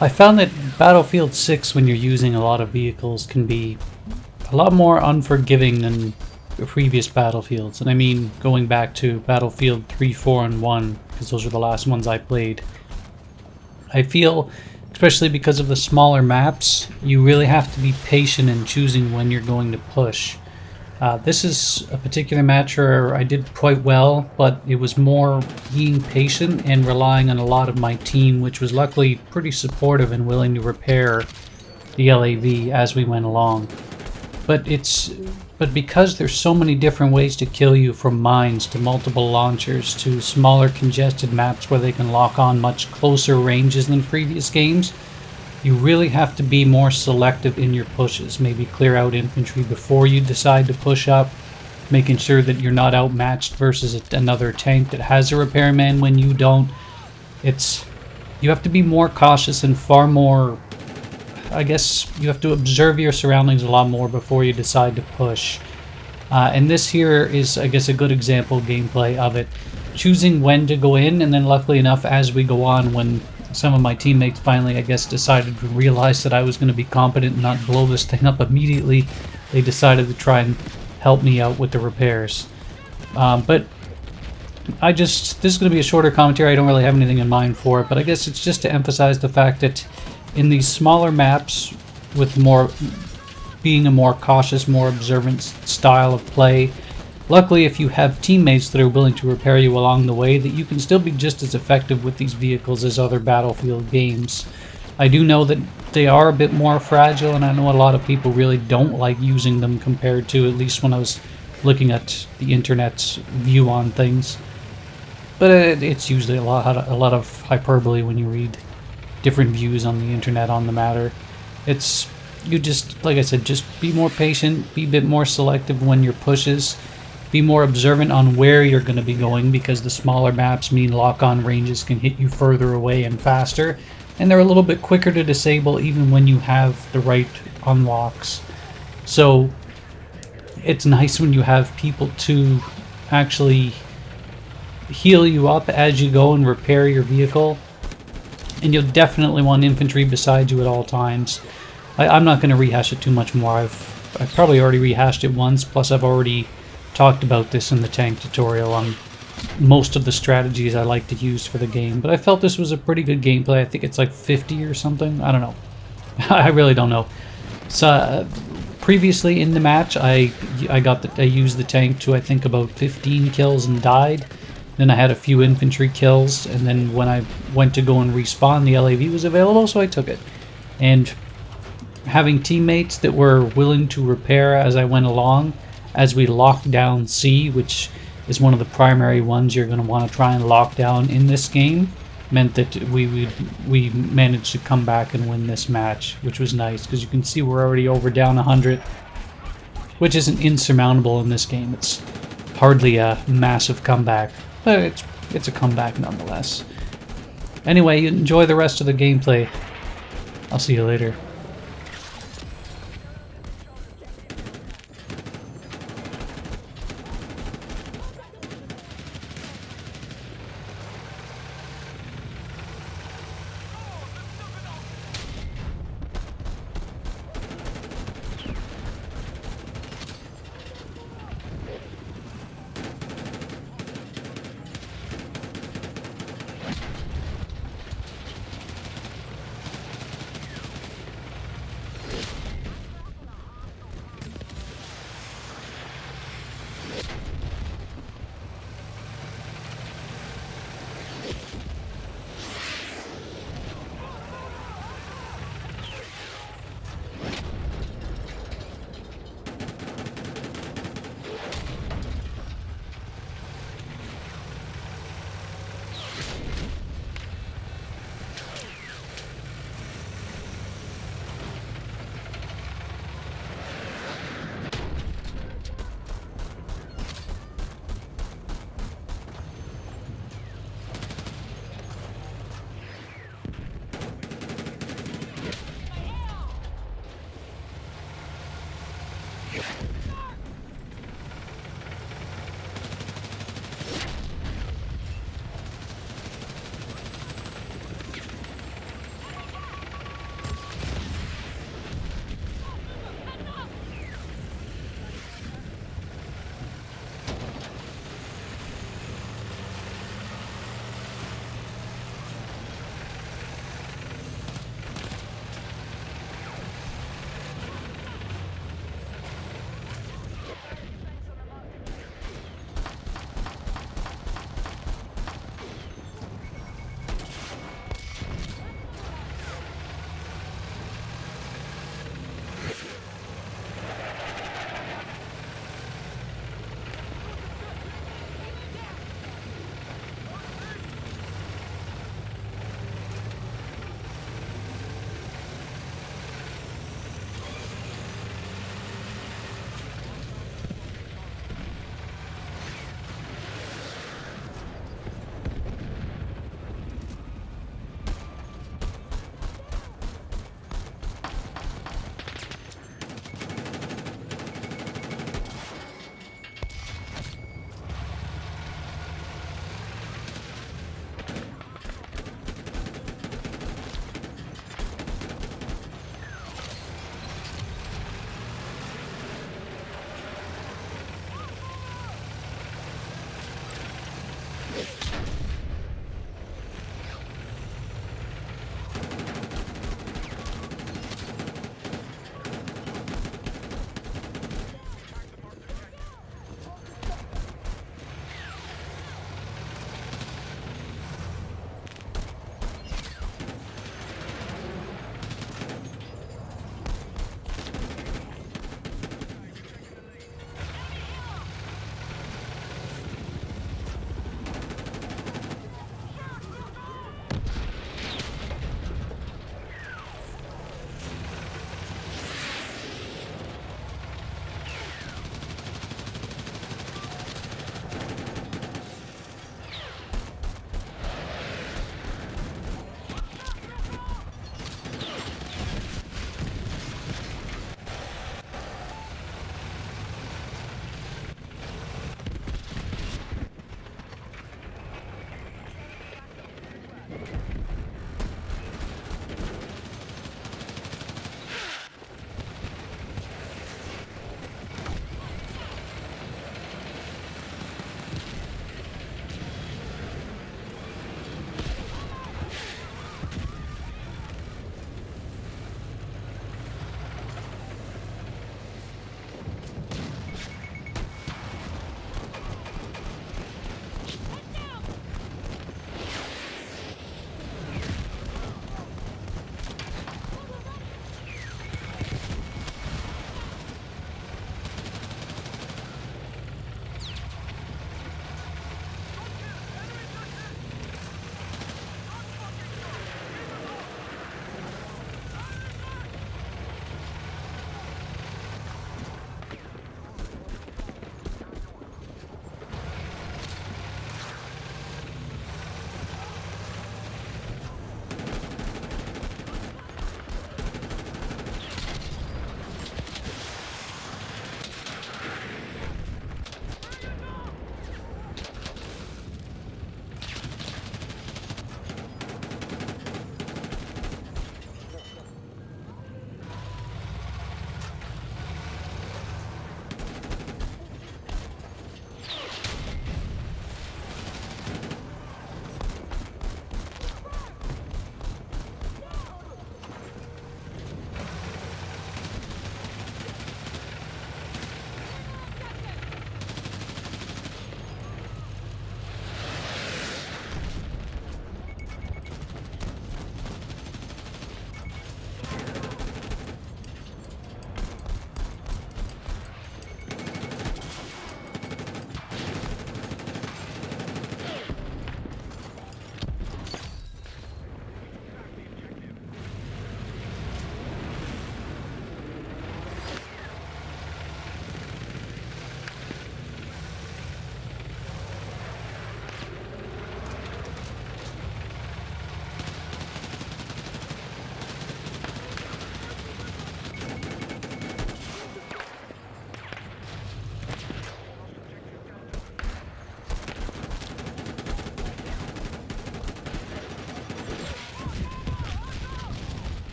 I found that Battlefield 6, when you're using a lot of vehicles, can be a lot more unforgiving than the previous Battlefields. And I mean going back to Battlefield 3, 4, and 1, because those are the last ones I played. I feel, especially because of the smaller maps, you really have to be patient in choosing when you're going to push. This is a particular match where I did quite well, but it was more being patient and relying on a lot of my team, which was luckily pretty supportive and willing to repair the LAV as we went along. But because there's so many different ways to kill you, from mines to multiple launchers to smaller congested maps where they can lock on much closer ranges than previous games, you really have to be more selective in your pushes. Maybe clear out infantry before you decide to push up, making sure that you're not outmatched versus another tank that has a repairman when you don't. You have to be more cautious and far more, I guess you have to observe your surroundings a lot more before you decide to push. And this here is, I guess, a good example gameplay of it. Choosing when to go in, and then luckily enough, as we go on, when some of my teammates finally, I guess, decided to realize that I was going to be competent and not blow this thing up immediately, they decided to try and help me out with the repairs. But this is going to be a shorter commentary. I don't really have anything in mind for it, but I guess it's just to emphasize the fact that in these smaller maps, with being a more cautious, more observant style of play, luckily if you have teammates that are willing to repair you along the way, that you can still be just as effective with these vehicles as other Battlefield games. I do know that they are a bit more fragile, and I know a lot of people really don't like using them compared to, at least when I was looking at the internet's view on things. But it's usually a lot of hyperbole when you read different views on the internet on the matter. You just, like I said, just be more patient, be a bit more selective when your pushes, be more observant on where you're going to be going, because the smaller maps mean lock-on ranges can hit you further away and faster, and they're a little bit quicker to disable even when you have the right unlocks. So it's nice when you have people to actually heal you up as you go and repair your vehicle. And you'll definitely want infantry beside you at all times. I'm not going to rehash it too much more. I've probably already rehashed it once, plus I've already talked about this in the tank tutorial on most of the strategies I like to use for the game. But I felt this was a pretty good gameplay. I think it's like 50 or something. I don't know. I really don't know. So previously in the match, I used the tank to, I think, about 15 kills and died. Then I had a few infantry kills, and then when I went to go and respawn, the LAV was available, so I took it. And having teammates that were willing to repair as I went along, as we locked down C, which is one of the primary ones you're going to want to try and lock down in this game, meant that we managed to come back and win this match, which was nice, because you can see we're already over down 100, which isn't insurmountable in this game. It's hardly a massive comeback, but it's a comeback nonetheless. Anyway, enjoy the rest of the gameplay. I'll see you later.